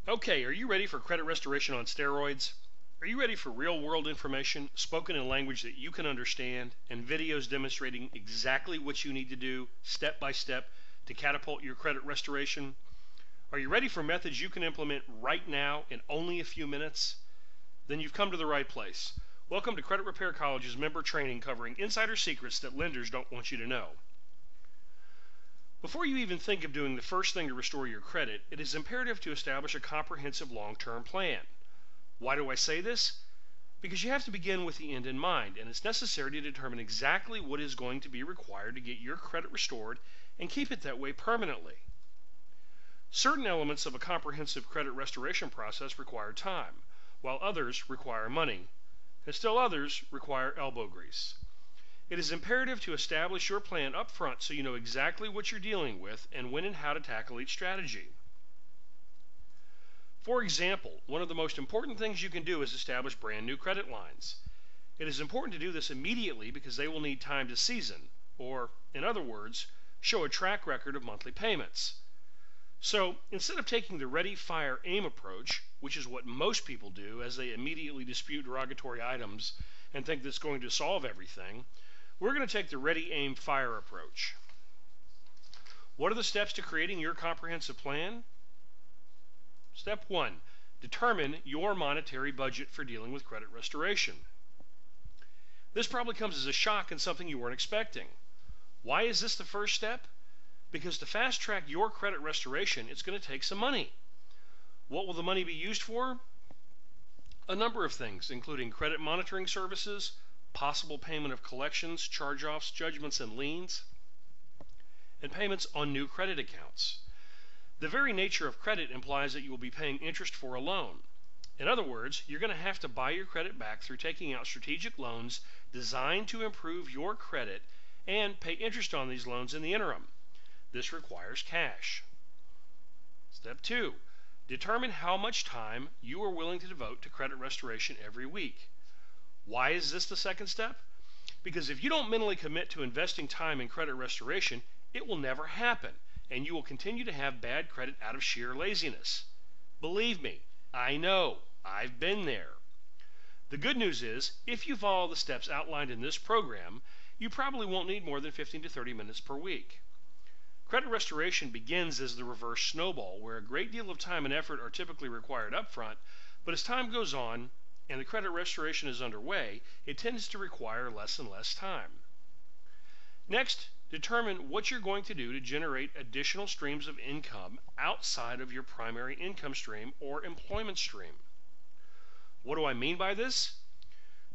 Okay, are you ready for credit restoration on steroids? Are you ready for real-world information spoken in language that you can understand and videos demonstrating exactly what you need to do step by step to catapult your credit restoration? Are you ready for methods you can implement right now in only a few minutes? Then you've come to the right place. Welcome to Credit Repair College's member training covering insider secrets that lenders don't want you to know. Before you even think of doing the first thing to restore your credit, it is imperative to establish a comprehensive long-term plan. Why do I say this? Because you have to begin with the end in mind, and it's necessary to determine exactly what is going to be required to get your credit restored and keep it that way permanently. Certain elements of a comprehensive credit restoration process require time, while others require money, and still others require elbow grease. It is imperative to establish your plan up front so you know exactly what you're dealing with and when and how to tackle each strategy. For example, one of the most important things you can do is establish brand new credit lines. It is important to do this immediately because they will need time to season, or, in other words, show a track record of monthly payments. So, instead of taking the ready, fire, aim approach, which is what most people do as they immediately dispute derogatory items and think that's going to solve everything, we're going to take the ready, aim, fire approach. What are the steps to creating your comprehensive plan? Step 1. Determine your monetary budget for dealing with credit restoration. This probably comes as a shock and something you weren't expecting. Why is this the first step? Because to fast track your credit restoration, it's going to take some money. What will the money be used for? A number of things, including credit monitoring services, possible payment of collections, charge-offs, judgments, and liens, and payments on new credit accounts. The very nature of credit implies that you will be paying interest for a loan. In other words, you're going to have to buy your credit back through taking out strategic loans designed to improve your credit and pay interest on these loans in the interim. This requires cash. Step 2. Determine how much time you are willing to devote to credit restoration every week. Why is this the second step? Because if you don't mentally commit to investing time in credit restoration, it will never happen, and you will continue to have bad credit out of sheer laziness. Believe me, I know. I've been there. The good news is, if you follow the steps outlined in this program, you probably won't need more than 15 to 30 minutes per week. Credit restoration begins as the reverse snowball, where a great deal of time and effort are typically required up front, but as time goes on and the credit restoration is underway, it tends to require less and less time. Next, determine what you're going to do to generate additional streams of income outside of your primary income stream or employment stream. What do I mean by this?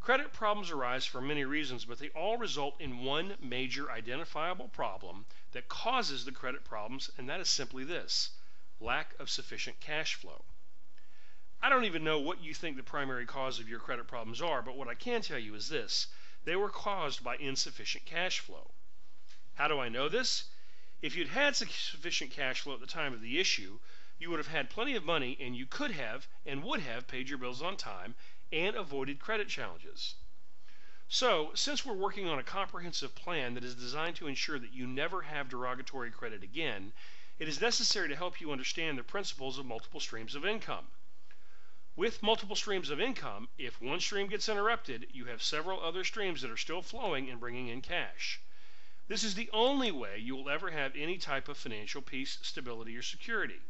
Credit problems arise for many reasons, but they all result in one major identifiable problem that causes the credit problems, and that is simply this: lack of sufficient cash flow. I don't even know what you think the primary cause of your credit problems are, but what I can tell you is this: they were caused by insufficient cash flow. How do I know this? If you'd had sufficient cash flow at the time of the issue, you would have had plenty of money, and you could have and would have paid your bills on time and avoided credit challenges. So, since we're working on a comprehensive plan that is designed to ensure that you never have derogatory credit again, it is necessary to help you understand the principles of multiple streams of income. With multiple streams of income, if one stream gets interrupted, you have several other streams that are still flowing and bringing in cash. This is the only way you will ever have any type of financial peace, stability, or security.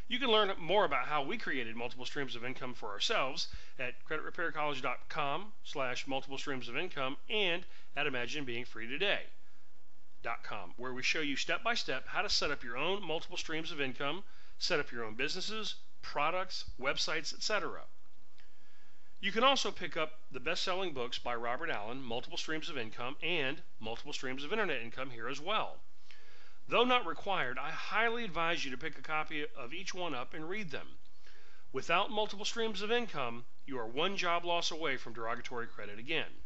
You can learn more about how we created multiple streams of income for ourselves at creditrepaircollege.com/multiple streams of income and at imaginebeingfreetoday.com, where we show you step by step how to set up your own multiple streams of income, set up your own businesses, products, websites, etc. You can also pick up the best-selling books by Robert Allen, Multiple Streams of Income and Multiple Streams of Internet Income, here as well. Though not required, I highly advise you to pick a copy of each one up and read them. Without multiple streams of income, you are one job loss away from derogatory credit again.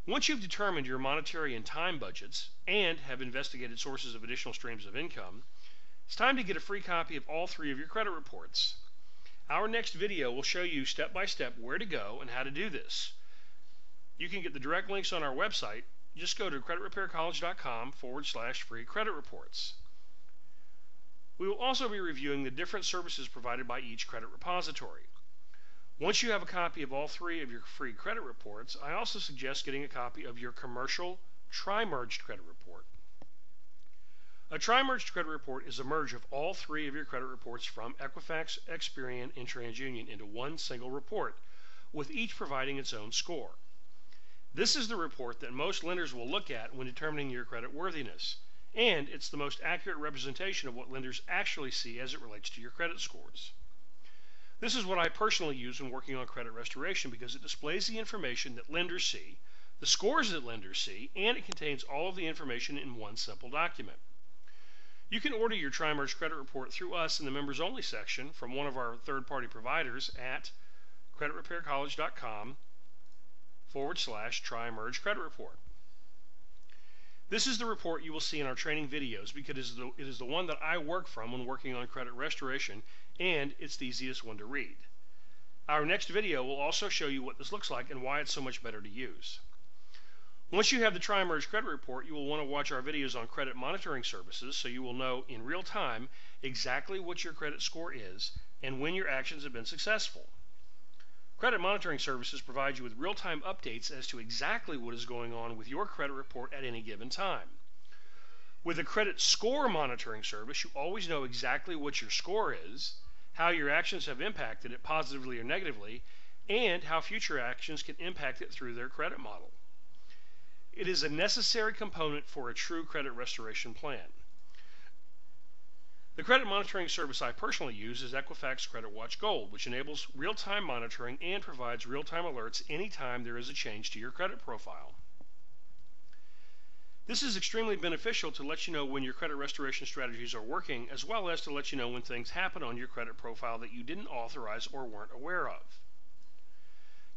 Once you've determined your monetary and time budgets and have investigated sources of additional streams of income, it's time to get a free copy of all 3 of your credit reports. Our next video will show you step by step where to go and how to do this. You can get the direct links on our website. You just go to creditrepaircollege.com/free credit reports. We will also be reviewing the different services provided by each credit repository. Once you have a copy of all 3 of your free credit reports, I also suggest getting a copy of your commercial tri-merged credit report. A tri-merged credit report is a merge of all 3 of your credit reports from Equifax, Experian, and TransUnion into one single report, with each providing its own score. This is the report that most lenders will look at when determining your credit worthiness, and it's the most accurate representation of what lenders actually see as it relates to your credit scores. This is what I personally use when working on credit restoration because it displays the information that lenders see, the scores that lenders see, and it contains all of the information in one simple document. You can order your tri-merged credit report through us in the members only section from one of our third-party providers at creditrepaircollege.com/tri-merged credit report. This is the report you will see in our training videos because it is the one that I work from when working on credit restoration, and it's the easiest one to read. Our next video will also show you what this looks like and why it's so much better to use. Once you have the tri-merged credit report, you will want to watch our videos on credit monitoring services so you will know in real time exactly what your credit score is and when your actions have been successful. Credit monitoring services provide you with real-time updates as to exactly what is going on with your credit report at any given time. With a credit score monitoring service, you always know exactly what your score is, how your actions have impacted it positively or negatively, and how future actions can impact it through their credit model. It is a necessary component for a true credit restoration plan. The credit monitoring service I personally use is Equifax Credit Watch Gold, which enables real-time monitoring and provides real-time alerts anytime there is a change to your credit profile. This is extremely beneficial to let you know when your credit restoration strategies are working, as well as to let you know when things happen on your credit profile that you didn't authorize or weren't aware of.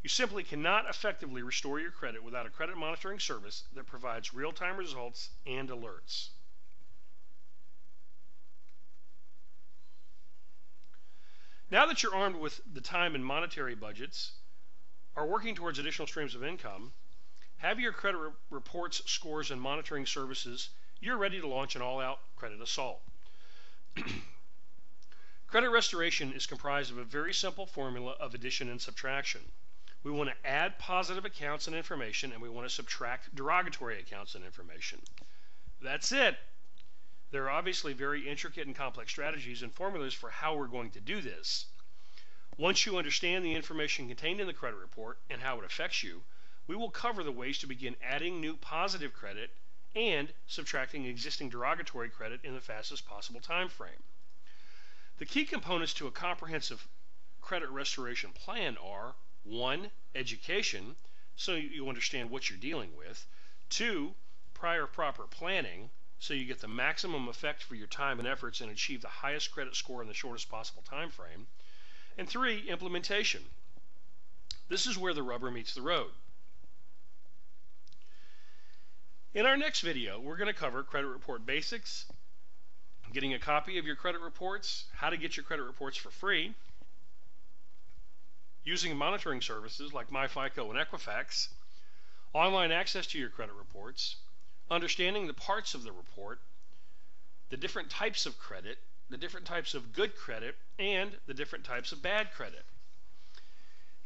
You simply cannot effectively restore your credit without a credit monitoring service that provides real-time results and alerts. Now that you're armed with the time and monetary budgets, are working towards additional streams of income, have your credit reports, scores, and monitoring services, you're ready to launch an all-out credit assault. Credit restoration is comprised of a very simple formula of addition and subtraction. We want to add positive accounts and information, and we want to subtract derogatory accounts and information. That's it. There are obviously very intricate and complex strategies and formulas for how we're going to do this. Once you understand the information contained in the credit report and how it affects you, we will cover the ways to begin adding new positive credit and subtracting existing derogatory credit in the fastest possible time frame. The key components to a comprehensive credit restoration plan are 1. Education, so you understand what you're dealing with. 2. Prior proper planning, so you get the maximum effect for your time and efforts and achieve the highest credit score in the shortest possible time frame. And 3. Implementation. This is where the rubber meets the road. In our next video, we're going to cover credit report basics, getting a copy of your credit reports, how to get your credit reports for free, using monitoring services like MyFICO and Equifax, online access to your credit reports, understanding the parts of the report, the different types of credit, the different types of good credit, and the different types of bad credit.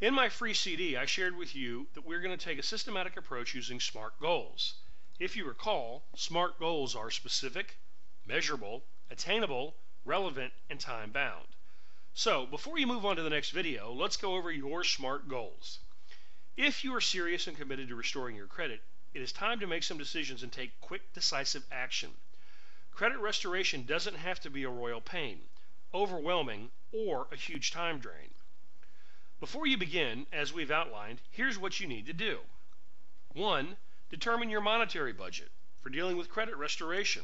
In my free CD, I shared with you that we're going to take a systematic approach using SMART goals. If you recall, SMART goals are specific, measurable, attainable, relevant, and time-bound. So, before you move on to the next video, let's go over your SMART goals. If you are serious and committed to restoring your credit, it is time to make some decisions and take quick, decisive action. Credit restoration doesn't have to be a royal pain, overwhelming, or a huge time drain. Before you begin, as we've outlined, here's what you need to do. 1. Determine your monetary budget for dealing with credit restoration.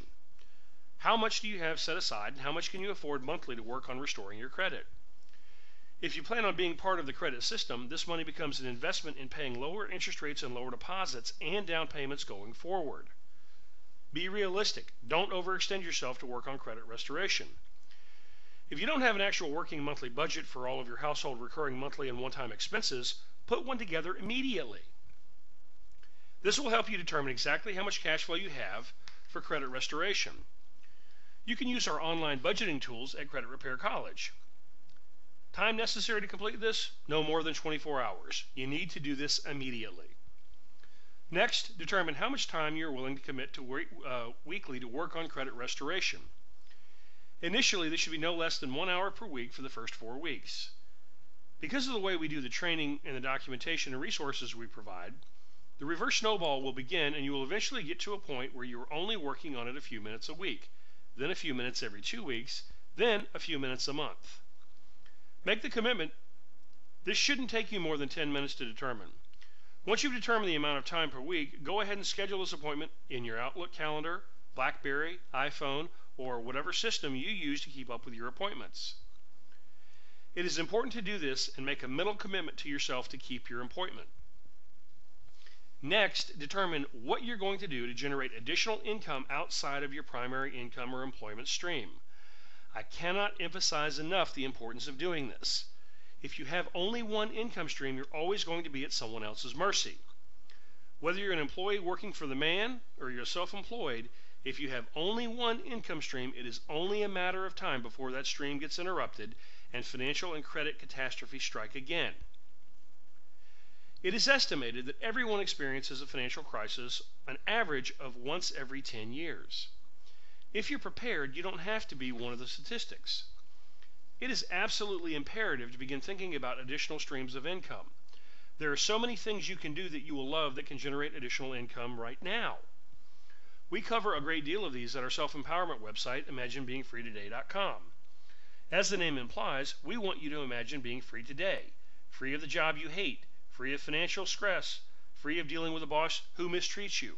How much do you have set aside, and how much can you afford monthly to work on restoring your credit? If you plan on being part of the credit system, this money becomes an investment in paying lower interest rates and lower deposits and down payments going forward. Be realistic. Don't overextend yourself to work on credit restoration. If you don't have an actual working monthly budget for all of your household recurring monthly and one-time expenses, put one together immediately. This will help you determine exactly how much cash flow you have for credit restoration. You can use our online budgeting tools at Credit Repair College. Time necessary to complete this? No more than 24 hours. You need to do this immediately. Next, determine how much time you're willing to commit to weekly to work on credit restoration. Initially, this should be no less than 1 hour per week for the first 4 weeks. Because of the way we do the training and the documentation and resources we provide, the reverse snowball will begin, and you will eventually get to a point where you are only working on it a few minutes a week, then a few minutes every 2 weeks, then a few minutes a month. Make the commitment. This shouldn't take you more than 10 minutes to determine. Once you've determined the amount of time per week, go ahead and schedule this appointment in your Outlook calendar, BlackBerry, iPhone, or whatever system you use to keep up with your appointments. It is important to do this and make a mental commitment to yourself to keep your appointment. Next, determine what you're going to do to generate additional income outside of your primary income or employment stream. I cannot emphasize enough the importance of doing this. If you have only one income stream, you're always going to be at someone else's mercy. Whether you're an employee working for the man or you're self-employed, if you have only one income stream, it is only a matter of time before that stream gets interrupted and financial and credit catastrophes strike again. It is estimated that everyone experiences a financial crisis an average of once every 10 years. If you're prepared, you don't have to be one of the statistics. It is absolutely imperative to begin thinking about additional streams of income. There are so many things you can do that you will love that can generate additional income right now. We cover a great deal of these at our self-empowerment website, imaginebeingfreetoday.com. As the name implies, we want you to imagine being free today, free of the job you hate, free of financial stress, free of dealing with a boss who mistreats you.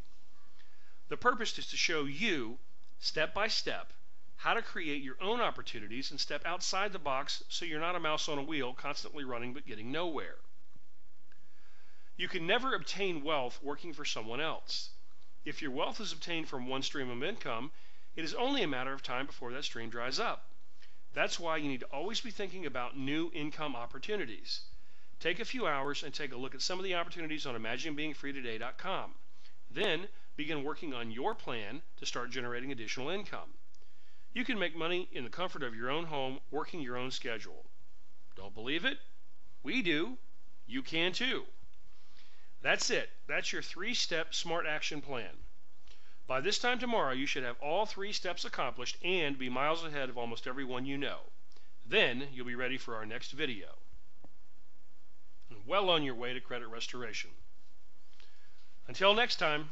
The purpose is to show you, step by step, how to create your own opportunities and step outside the box so you're not a mouse on a wheel constantly running but getting nowhere. You can never obtain wealth working for someone else. If your wealth is obtained from one stream of income, it is only a matter of time before that stream dries up. That's why you need to always be thinking about new income opportunities. Take a few hours and take a look at some of the opportunities on imaginebeingfreetoday.com. Then begin working on your plan to start generating additional income. You can make money in the comfort of your own home, working your own schedule. Don't believe it? We do. You can too. That's it. That's your 3-step SMART action plan. By this time tomorrow, you should have all 3 steps accomplished and be miles ahead of almost everyone you know. Then you'll be ready for our next video. And well on your way to credit restoration. Until next time.